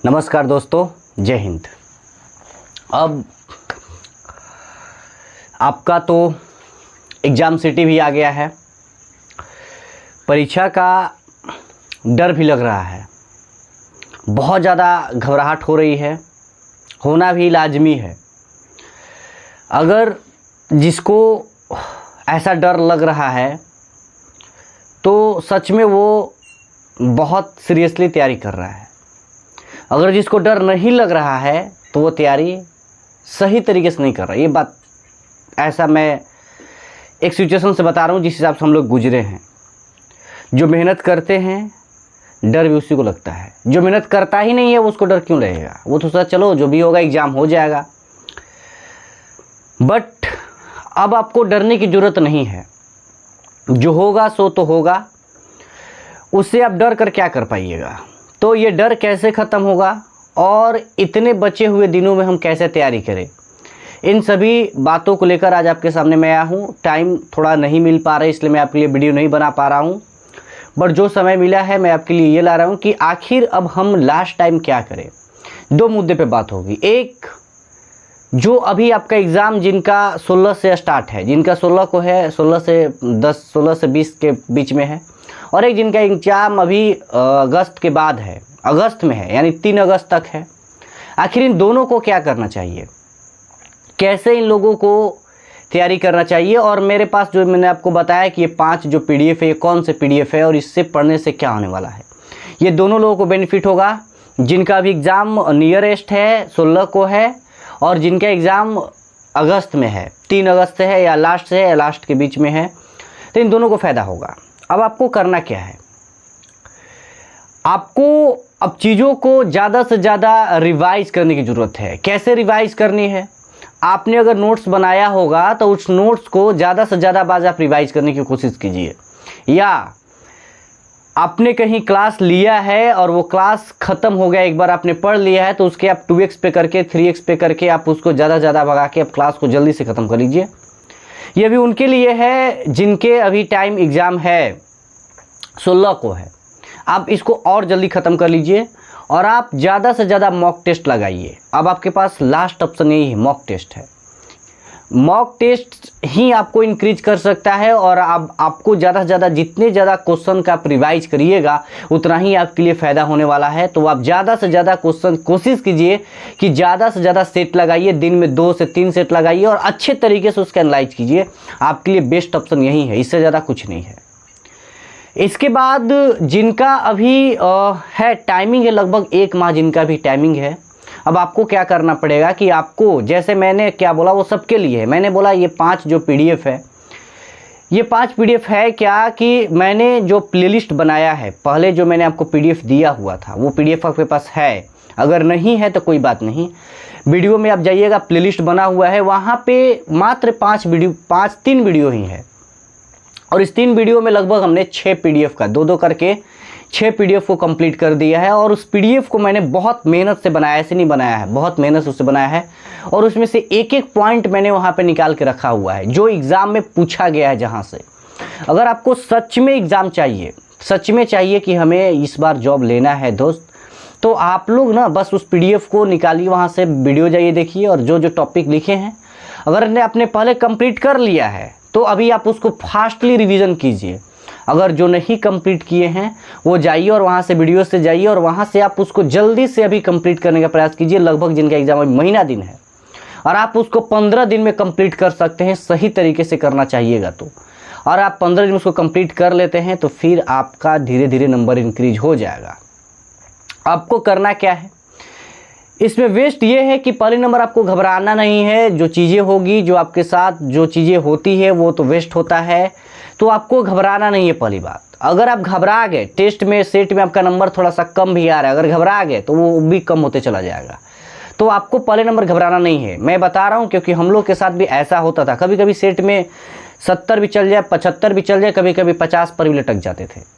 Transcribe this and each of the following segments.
नमस्कार दोस्तों, जय हिंद। अब आपका तो एग्ज़ाम सिटी भी आ गया है, परीक्षा का डर भी लग रहा है, बहुत ज़्यादा घबराहट हो रही है, होना भी लाजमी है। अगर जिसको ऐसा डर लग रहा है तो सच में वो बहुत सीरियसली तैयारी कर रहा है। अगर जिसको डर नहीं लग रहा है तो वो तैयारी सही तरीके से नहीं कर रहा। ये बात ऐसा मैं एक सिचुएशन से बता रहा हूँ जिस हिसाब से हम लोग गुजरे हैं। जो मेहनत करते हैं डर भी उसी को लगता है, जो मेहनत करता ही नहीं है वो उसको डर क्यों रहेगा। वो तो सोचा चलो जो भी होगा एग्ज़ाम हो जाएगा। बट अब आपको डरने की ज़रूरत नहीं है, जो होगा सो तो होगा, उससे आप डर कर क्या कर पाइएगा। तो ये डर कैसे ख़त्म होगा और इतने बचे हुए दिनों में हम कैसे तैयारी करें, इन सभी बातों को लेकर आज आपके सामने मैं आया हूँ। टाइम थोड़ा नहीं मिल पा रहा है इसलिए मैं आपके लिए वीडियो नहीं बना पा रहा हूँ, बट जो समय मिला है मैं आपके लिए ये ला रहा हूँ कि आखिर अब हम लास्ट टाइम क्या करें। दो मुद्दे पे बात होगी। एक, जो अभी आपका एग्ज़ाम जिनका 16 से स्टार्ट है, जिनका 16 को है, 16 से 20 के बीच में है, और एक जिनका एग्ज़ाम अभी अगस्त के बाद है, अगस्त में है, यानी 3 अगस्त तक है। आखिर इन दोनों को क्या करना चाहिए, कैसे इन लोगों को तैयारी करना चाहिए। और मेरे पास जो मैंने आपको बताया कि ये 5 जो PDF है, ये कौन से PDF है और इससे पढ़ने से क्या होने वाला है। ये दोनों लोगों को बेनिफिट होगा, जिनका अभी एग्ज़ाम नियरेस्ट है 16 को है, और जिनका एग्ज़ाम अगस्त में है, 3 अगस्त से है या लास्ट से है या लास्ट के बीच में है, तो इन दोनों को फ़ायदा होगा। अब आपको करना क्या है, आपको अब चीज़ों को ज़्यादा से ज़्यादा रिवाइज़ करने की ज़रूरत है। कैसे रिवाइज़ करनी है, आपने अगर नोट्स बनाया होगा तो उस नोट्स को ज़्यादा से ज़्यादा बार आप रिवाइज़ करने की कोशिश कीजिए। या आपने कहीं क्लास लिया है और वो क्लास ख़त्म हो गया, एक बार आपने पढ़ लिया है तो उसके आप 2x पे करके 3x पे करके आप उसको ज़्यादा से ज़्यादा भगा के आप क्लास को जल्दी से ख़त्म कर लीजिए। ये भी उनके लिए है जिनके अभी टाइम एग्ज़ाम है 16 को है। आप इसको और जल्दी ख़त्म कर लीजिए और आप ज़्यादा से ज़्यादा मॉक टेस्ट लगाइए। अब आपके पास लास्ट ऑप्शन यही है, मॉक टेस्ट है। मॉक टेस्ट ही आपको इंक्रीज कर सकता है और आपको ज़्यादा से ज़्यादा जितने ज़्यादा क्वेश्चन का आप रिवाइज करिएगा उतना ही आपके लिए फ़ायदा होने वाला है। तो आप ज़्यादा से ज़्यादा क्वेश्चन कोशिश कीजिए कि ज़्यादा से ज़्यादा सेट लगाइए, दिन में 2 से 3 सेट लगाइए और अच्छे तरीके से उसका एनालाइज कीजिए। आपके लिए बेस्ट ऑप्शन यही है, इससे ज़्यादा कुछ नहीं है। इसके बाद जिनका अभी है टाइमिंग है लगभग 1 माह, जिनका भी टाइमिंग है, अब आपको क्या करना पड़ेगा कि आपको, जैसे मैंने क्या बोला वो सबके लिए है। मैंने बोला ये 5 जो PDF है, ये 5 PDF है क्या कि मैंने जो प्लेलिस्ट बनाया है, पहले जो मैंने आपको PDF दिया हुआ था वो PDF आपके पास है। अगर नहीं है तो कोई बात नहीं, वीडियो में आप जाइएगा, प्लेलिस्ट बना हुआ है, वहाँ पे मात्र 3 वीडियो ही है। और इस 3 वीडियो में लगभग हमने 6 PDF का 2-2 करके 6 PDF को कंप्लीट कर दिया है। और उस PDF को मैंने बहुत मेहनत से बनाया, ऐसे नहीं बनाया है, बहुत मेहनत से उससे बनाया है। और उसमें से एक पॉइंट मैंने वहाँ पे निकाल के रखा हुआ है जो एग्ज़ाम में पूछा गया है। जहाँ से अगर आपको सच में एग्ज़ाम चाहिए, सच में चाहिए कि हमें इस बार जॉब लेना है दोस्त, तो आप लोग ना बस उस PDF को निकालिए, वहाँ से वीडियो जाइए देखिए, और जो जो टॉपिक लिखे हैं अगर आपने पहले कंप्लीट कर लिया है तो अभी आप उसको फास्टली रिवीजन कीजिए। अगर जो नहीं कंप्लीट किए हैं वो जाइए और वहाँ से वीडियो से जाइए और वहाँ से आप उसको जल्दी से अभी कंप्लीट करने का प्रयास कीजिए। लगभग जिनका एग्ज़ाम अभी महीना दिन है और आप उसको 15 दिन में कंप्लीट कर सकते हैं, सही तरीके से करना चाहिएगा तो। और आप 15 दिन में उसको कंप्लीट कर लेते हैं तो फिर आपका धीरे धीरे नंबर इंक्रीज हो जाएगा। आपको करना क्या है इसमें, वेस्ट ये है कि पहले नंबर आपको घबराना नहीं है। जो चीज़ें होगी, जो आपके साथ जो चीज़ें होती है वो तो वेस्ट होता है, तो आपको घबराना नहीं है। पहली बात, अगर आप घबरा गए, टेस्ट में सेट में आपका नंबर थोड़ा सा कम भी आ रहा है, अगर घबरा गए तो वो भी कम होते चला जाएगा। तो आपको पहले नंबर घबराना नहीं है। मैं बता रहा हूँ क्योंकि हम लोग के साथ भी ऐसा होता था। कभी कभी सेट में 70 भी चल जाए, 75 भी चल जाए, कभी कभी 50 पर भी लटक जाते थे।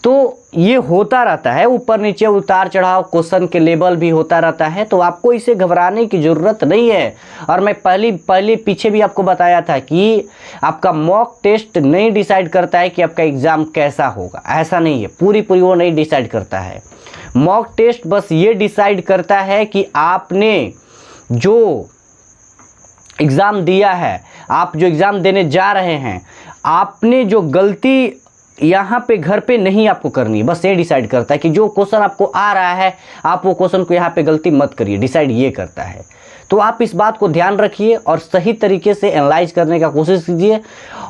तो ये होता रहता है, ऊपर नीचे उतार चढ़ाव क्वेश्चन के लेवल भी होता रहता है। तो आपको इसे घबराने की ज़रूरत नहीं है। और मैं पहले पीछे भी आपको बताया था कि आपका मॉक टेस्ट नहीं डिसाइड करता है कि आपका एग्ज़ाम कैसा होगा, ऐसा नहीं है। पूरी वो नहीं डिसाइड करता है। मॉक टेस्ट बस ये डिसाइड करता है कि आपने जो एग्ज़ाम दिया है, आप जो एग्ज़ाम देने जा रहे हैं, आपने जो गलती यहाँ पे घर पे नहीं आपको करनी है, बस ये डिसाइड करता है कि जो क्वेश्चन आपको आ रहा है आप वो क्वेश्चन को यहाँ पे गलती मत करिए, डिसाइड ये करता है। तो आप इस बात को ध्यान रखिए और सही तरीके से एनालाइज करने का कोशिश कीजिए,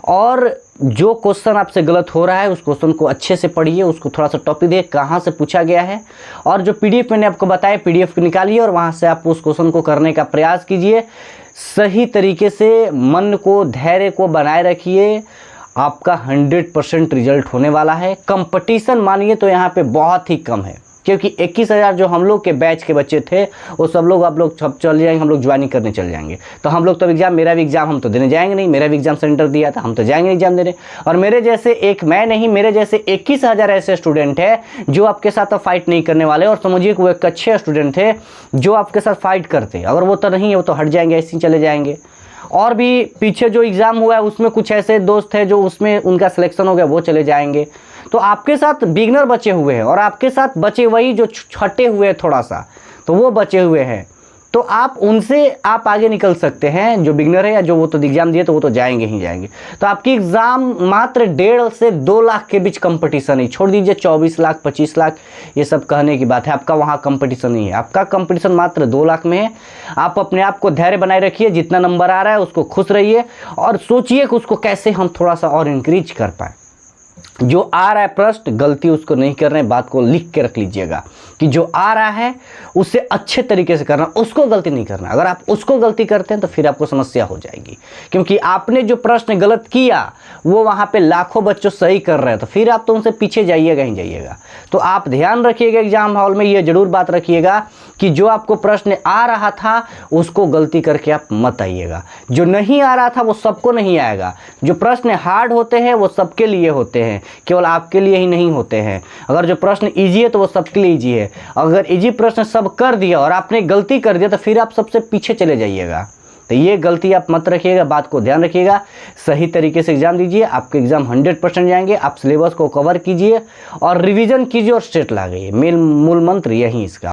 और जो क्वेश्चन आपसे गलत हो रहा है उस क्वेश्चन को अच्छे से पढ़िए, उसको थोड़ा सा टॉपिक देखिए कहाँ से पूछा गया है, और जो पीडीएफ मैंने आपको बताया पीडीएफ को निकालिए और वहाँ से आप उस क्वेश्चन को करने का प्रयास कीजिए। सही तरीके से मन को, धैर्य को बनाए रखिए, आपका 100% रिजल्ट होने वाला है। कंपटीशन मानिए तो यहाँ पे बहुत ही कम है, क्योंकि 21,000 जो हम लोग के बैच के बच्चे थे वो सब लोग आप लोग सब चल जाएंगे, हम लोग ज्वाइनिंग करने चल जाएंगे। तो हम लोग तो एग्ज़ाम, मेरा भी एग्ज़ाम हम तो देने जाएंगे नहीं, मेरा भी एग्ज़ाम सेंटर दिया था, हम तो जाएंगे एग्ज़ाम देने। और मेरे जैसे एक मैं नहीं, मेरे जैसे 21,000 ऐसे स्टूडेंट है जो आपके साथ अब फाइट नहीं करने वाले, और समझिए कि वो एक अच्छे स्टूडेंट थे जो आपके साथ फाइट करते। अगर वो तो नहीं है, वो तो हट जाएंगे, ऐसे ही चले जाएंगे। और भी पीछे जो एग्ज़ाम हुआ है उसमें कुछ ऐसे दोस्त हैं जो उसमें उनका सिलेक्शन हो गया, वो चले जाएंगे। तो आपके साथ बिगनर बचे हुए हैं और आपके साथ बचे वही जो छटे हुए हैं थोड़ा सा, तो वो बचे हुए हैं। तो आप उनसे आप आगे निकल सकते हैं, जो बिगनर है या जो वो तो एग्ज़ाम दिए तो वो तो जाएंगे ही जाएंगे। तो आपकी एग्ज़ाम मात्र 1.5 से 2 लाख के बीच कंपटीशन है। छोड़ दीजिए 24 लाख 25 लाख ये सब कहने की बात है, आपका वहाँ कंपटीशन नहीं है, आपका कंपटीशन मात्र 2 लाख में है। आप अपने आप को धैर्य बनाए रखिए, जितना नंबर आ रहा है उसको खुश रहिए और सोचिए कि उसको कैसे हम थोड़ा सा और इंक्रीज कर पाए। जो आ रहा है प्रश्न, गलती उसको नहीं कर रहे हैं, बात को लिख के रख लीजिएगा कि जो आ रहा है उससे अच्छे तरीके से करना, उसको गलती नहीं करना। अगर आप उसको गलती करते हैं तो फिर आपको समस्या हो जाएगी, क्योंकि आपने जो प्रश्न गलत किया वो वहाँ पे लाखों बच्चों सही कर रहे हैं, तो फिर आप तो उनसे पीछे जाइएगा ही जाइएगा। तो आप ध्यान रखिएगा एग्जाम हॉल में, ये जरूर बात रखिएगा कि जो आपको प्रश्न आ रहा था उसको गलती करके आप मत आइएगा। जो नहीं आ रहा था वो सबको नहीं आएगा। जो प्रश्न हार्ड होते हैं वो सबके लिए होते हैं, केवल आपके लिए ही नहीं होते हैं। अगर जो प्रश्न इजी है तो वो सबके लिए इजी है। अगर इजी प्रश्न सब कर दिया और आपने गलती कर दिया तो फिर आप सबसे पीछे चले जाइएगा। तो ये गलती आप मत रखिएगा, बात को ध्यान रखिएगा। सही तरीके से एग्जाम दीजिए, आपके एग्जाम 100% जाएंगे। आप सिलेबस को कवर कीजिए और रिवीजन कीजिए और स्टेट ला गइए। मूल मंत्र यही इसका।